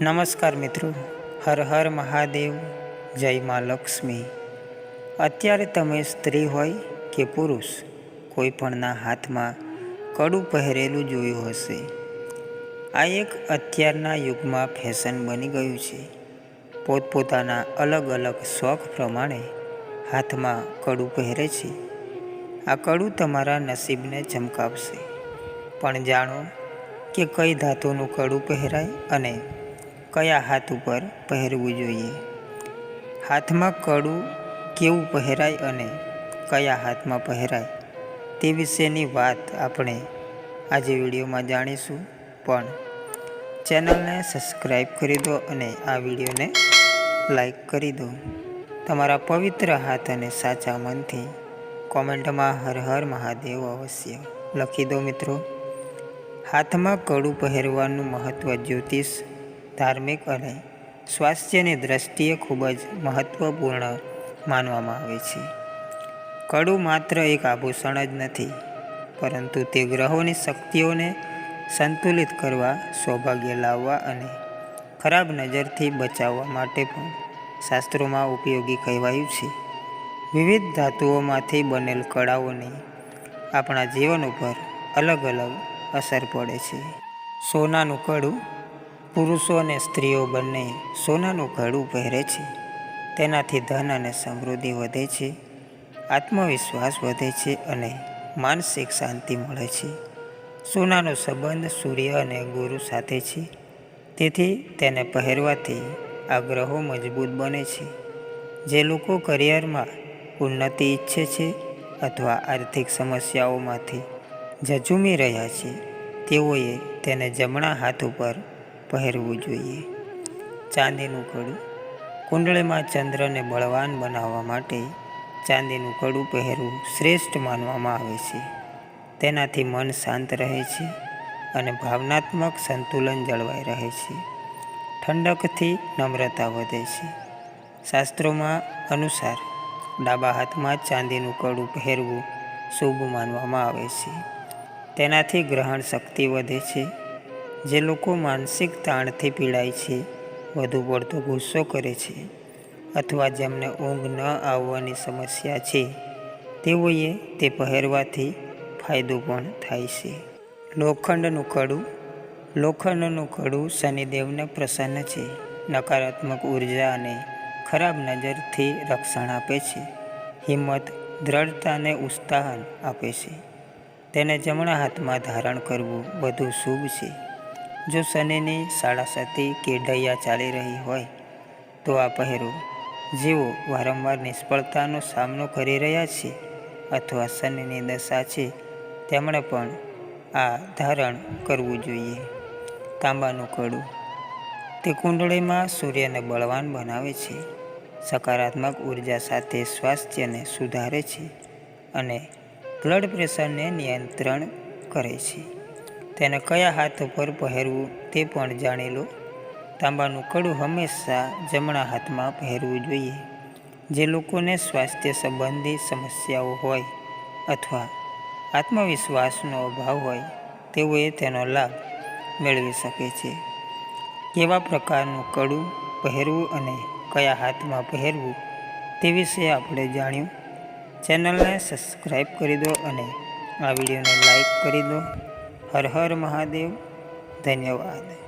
નમસ્કાર મિત્રો, હર હર મહાદેવ, જય માં લક્ષ્મી। અત્યારે તમે સ્ત્રી હોય કે પુરુષ, કોઈ પણના હાથમાં કડું પહેરેલું જોયું હશે। આ એક અત્યારના યુગમાં ફેશન બની ગયું છે। પોતપોતાના અલગ અલગ શોખ પ્રમાણે હાથમાં કડું પહેરે છે। આ કડું તમારા નસીબને ચમકાવશે। પણ જાણો કે કઈ ધાતુનું કડું પહેરાય અને કયા હાથ ઉપર પહેરવું જોઈએ। હાથમાં કડું કેવું પહેરાય અને કયા હાથમાં પહેરાય તે વિશેની વાત આપણે આજે વિડીયોમાં જાણીશું। પણ ચેનલને સબસ્ક્રાઈબ કરી દો અને આ વિડીયોને લાઈક કરી દો। તમારા પવિત્ર હાથ અને સાચા મનથી કોમેન્ટમાં હર હર મહાદેવ અવશ્ય લખી દો મિત્રો। હાથમાં કડું પહેરવાનું મહત્ત્વ જ્યોતિષ, ધાર્મિક અને સ્વાસ્થ્યની દ્રષ્ટિએ ખૂબ જ મહત્ત્વપૂર્ણ માનવામાં આવે છે। કડું માત્ર એક આભૂષણ જ નથી, પરંતુ તે ગ્રહોની શક્તિઓને સંતુલિત કરવા, સૌભાગ્ય લાવવા અને ખરાબ નજરથી બચાવવા માટે પણ શાસ્ત્રોમાં ઉપયોગી કહેવાયું છે। વિવિધ ધાતુઓમાંથી બનેલ કડાઓની આપણા જીવન ઉપર અલગ અલગ અસર પડે છે। સોનાનું કડું, પુરુષો અને સ્ત્રીઓ બંને સોનાનું કડું પહેરે છે। તેનાથી ધન અને સમૃદ્ધિ વધે છે, આત્મવિશ્વાસ વધે છે અને માનસિક શાંતિ મળે છે। સોનાનો સંબંધ સૂર્ય અને ગુરુ સાથે છે, તેથી તેને પહેરવાથી આ ગ્રહો મજબૂત બને છે। જે લોકો કરિયરમાં ઉન્નતિ ઈચ્છે છે અથવા આર્થિક સમસ્યાઓમાંથી ઝઝૂમી રહ્યા છે, તેઓએ તેને જમણા હાથ ઉપર પહેરવું જોઈએ। ચાંદીનું કડું, કુંડળીમાં ચંદ્રને બળવાન બનાવવા માટે ચાંદીનું કડું પહેરવું શ્રેષ્ઠ માનવામાં આવે છે। તેનાથી મન શાંત રહે છે અને ભાવનાત્મક સંતુલન જળવાઈ રહે છે। ઠંડકથી નમ્રતા વધે છે। શાસ્ત્રોમાં અનુસાર ડાબા હાથમાં ચાંદીનું કડું પહેરવું શુભ માનવામાં આવે છે। તેનાથી ગ્રહણ શક્તિ વધે છે। જે લોકો માનસિક તાણથી પીડાય છે, વધુ પડતો ગુસ્સો કરે છે અથવા જેમને ઊંઘ ન આવવાની સમસ્યા છે, તેઓએ તે પહેરવાથી ફાયદો પણ થાય છે। લોખંડનું કડું, લોખંડનું કડું શનિદેવને પ્રસન્ન છે, નકારાત્મક ઉર્જા અને ખરાબ નજરથી રક્ષણ આપે છે, હિંમત, દ્રઢતા અને ઉત્સાહન આપે છે। તેને જમણા હાથમાં ધારણ કરવું વધુ શુભ છે। જો શનિની સાડાસાતી કે ઢૈયા ચાલી રહી હોય તો આ પહેરો। જેઓ વારંવાર નિષ્ફળતાનો સામનો કરી રહ્યા છે અથવા શનિની દશા છે, તેમણે પણ આ ધારણ કરવું જોઈએ। તાંબાનું કડું, તે કુંડળીમાં સૂર્યને બળવાન બનાવે છે, સકારાત્મક ઉર્જા સાથે સ્વાસ્થ્યને સુધારે છે અને બ્લડ પ્રેશરને નિયંત્રણ કરે છે। તેને કયા હાથ ઉપર પહેરવું તે પણ જાણી લો। તાંબાનું કડું હંમેશા જમણા હાથમાં પહેરવું જોઈએ। જે લોકોને સ્વાસ્થ્ય સંબંધી સમસ્યાઓ હોય અથવા આત્મવિશ્વાસનો અભાવ હોય, તેઓએ તેનો લાભ મેળવી શકે છે। કેવા પ્રકારનું કડું પહેરવું અને કયા હાથમાં પહેરવું તે વિશે આપણે જાણ્યું। ચેનલને સબસ્ક્રાઈબ કરી દો અને આ વિડીયોને લાઈક કરી દો। હર હર મહાદેવ, ધન્યવાદ।